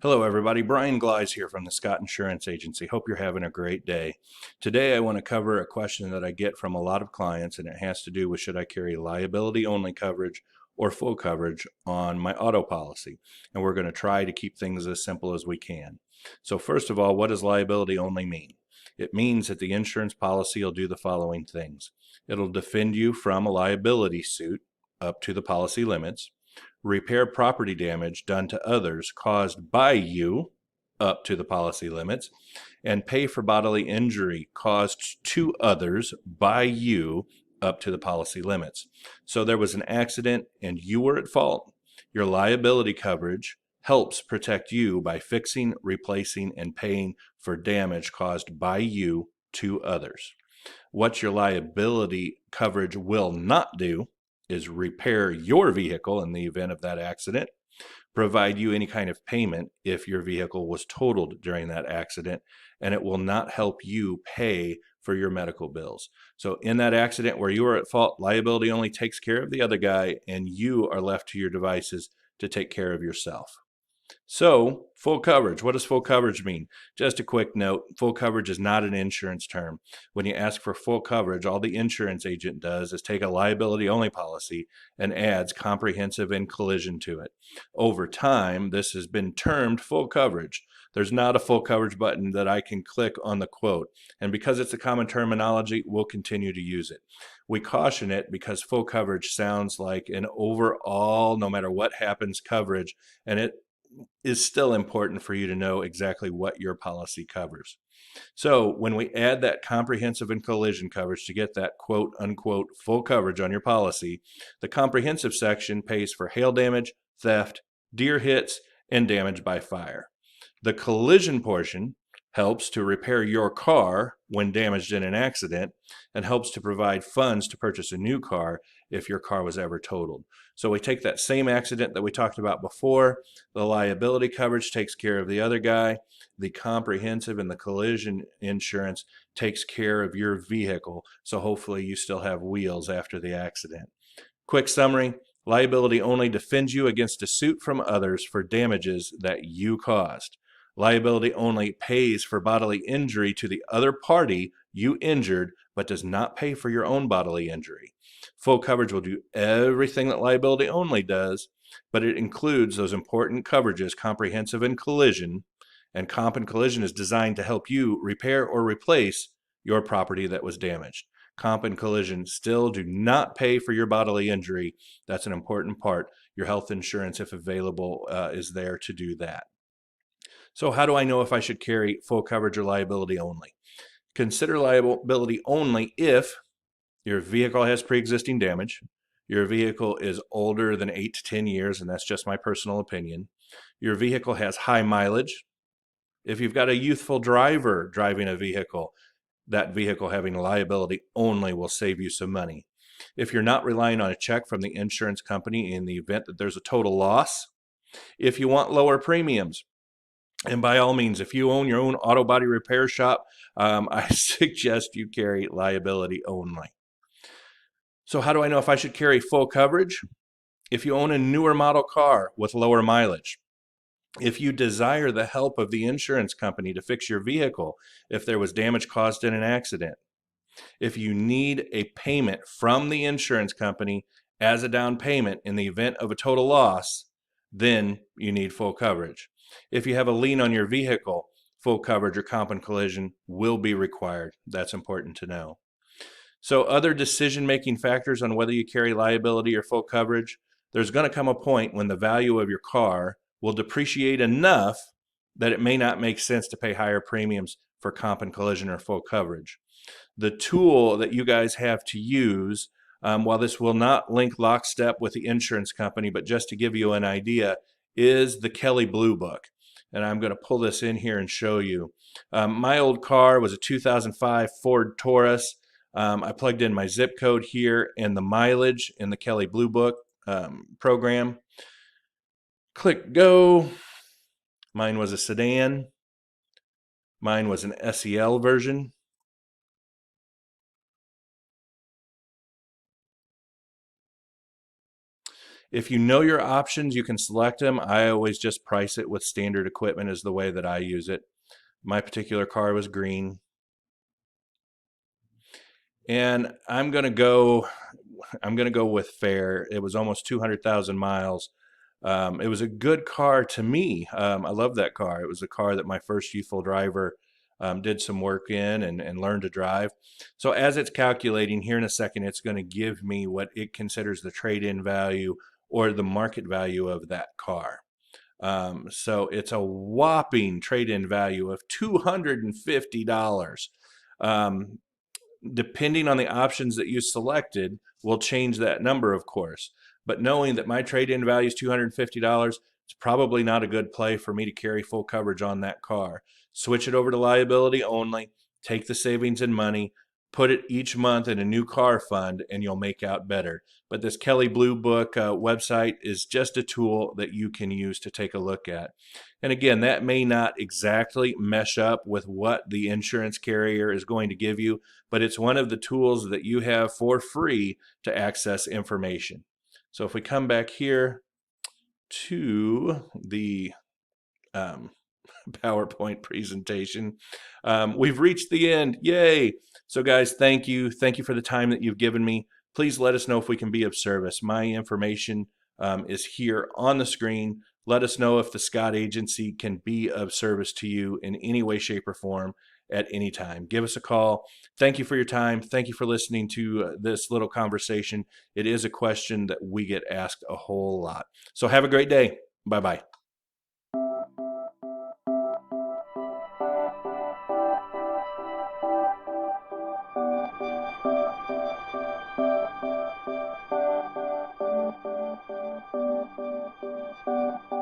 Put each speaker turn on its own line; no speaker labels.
Hello everybody, Brian Gleize here from the Scott Insurance Agency. Hope you're having a great day. Today I want to cover a question that I get from a lot of clients, and it has to do with should I carry liability only coverage or full coverage on my auto policy. And we're going to try to keep things as simple as we can. So first of all, what does liability only mean? It means that the insurance policy will do the following things. It'll defend you from a liability suit up to the policy limits, repair property damage done to others caused by you up to the policy limits, and pay for bodily injury caused to others by you up to the policy limits. So there was an accident and you were at fault. Your liability coverage helps protect you by fixing, replacing, and paying for damage caused by you to others. What your liability coverage will not do is repair your vehicle in the event of that accident, provide you any kind of payment if your vehicle was totaled during that accident, and it will not help you pay for your medical bills. So in that accident where you are at fault, liability only takes care of the other guy, and you are left to your devices to take care of yourself. So, full coverage. What does full coverage mean? Just a quick note, full coverage is not an insurance term. When you ask for full coverage, all the insurance agent does is take a liability-only policy and adds comprehensive and collision to it. Over time, this has been termed full coverage. There's not a full coverage button that I can click on the quote. And because it's a common terminology, we'll continue to use it. We caution it because full coverage sounds like an overall, no matter what happens, coverage, and it is still important for you to know exactly what your policy covers. So when we add that comprehensive and collision coverage to get that quote unquote full coverage on your policy, the comprehensive section pays for hail damage, theft, deer hits, and damage by fire. The collision portion helps to repair your car when damaged in an accident and helps to provide funds to purchase a new car if your car was ever totaled. So we take that same accident that we talked about before, the liability coverage takes care of the other guy, the comprehensive and the collision insurance takes care of your vehicle, so hopefully you still have wheels after the accident. Quick summary, liability only defends you against a suit from others for damages that you caused. Liability only pays for bodily injury to the other party you injured, but does not pay for your own bodily injury. Full coverage will do everything that liability only does, but it includes those important coverages, comprehensive and collision, and comp and collision is designed to help you repair or replace your property that was damaged. Comp and collision still do not pay for your bodily injury. That's an important part. Your health insurance, if available, is there to do that. So how do I know if I should carry full coverage or liability only? Consider liability only if your vehicle has pre-existing damage, your vehicle is older than 8 to 10 years, and that's just my personal opinion, your vehicle has high mileage, if you've got a youthful driver driving a vehicle, that vehicle having liability only will save you some money. If you're not relying on a check from the insurance company in the event that there's a total loss, if you want lower premiums, and by all means, if you own your own auto body repair shop, I suggest you carry liability only. So how do I know if I should carry full coverage? If you own a newer model car with lower mileage, if you desire the help of the insurance company to fix your vehicle if there was damage caused in an accident, if you need a payment from the insurance company as a down payment in the event of a total loss, then you need full coverage. If you have a lien on your vehicle, full coverage or comp and collision will be required. That's important to know. So other decision-making factors on whether you carry liability or full coverage, there's going to come a point when the value of your car will depreciate enough that it may not make sense to pay higher premiums for comp and collision or full coverage. The tool that you guys have to use, while this will not link lockstep with the insurance company, but just to give you an idea, is the Kelley Blue Book. And I'm going to pull this in here and show you. My old car was a 2005 Ford Taurus. I plugged in my zip code here and the mileage in the Kelley Blue Book program. Click go. Mine was a sedan. Mine was an SEL version. If you know your options, you can select them. I always just price it with standard equipment is the way that I use it. My particular car was green. And I'm gonna go with fair. It was almost 200,000 miles. It was a good car to me. I love that car. It was a car that my first youthful driver did some work in and learned to drive. So as it's calculating here in a second, it's going to give me what it considers the trade-in value or the market value of that car. So it's a whopping trade-in value of $250. Um, Depending on the options that you selected, will change that number, of course. But knowing that my trade-in value is $250, it's probably not a good play for me to carry full coverage on that car. Switch it over to liability only, take the savings and money, put it each month in a new car fund, and you'll make out better. But this Kelley Blue Book website is just a tool that you can use to take a look at. And again, that may not exactly mesh up with what the insurance carrier is going to give you, but it's one of the tools that you have for free to access information. So if we come back here to the um, PowerPoint presentation, we've reached the end. Yay! So guys, thank you. Thank you for the time that you've given me. Please let us know if we can be of service. My information is here on the screen. Let us know if the Scott Agency can be of service to you in any way, shape, or form at any time. Give us a call. Thank you for your time. Thank you for listening to this little conversation. It is a question that we get asked a whole lot. So have a great day. Bye-bye.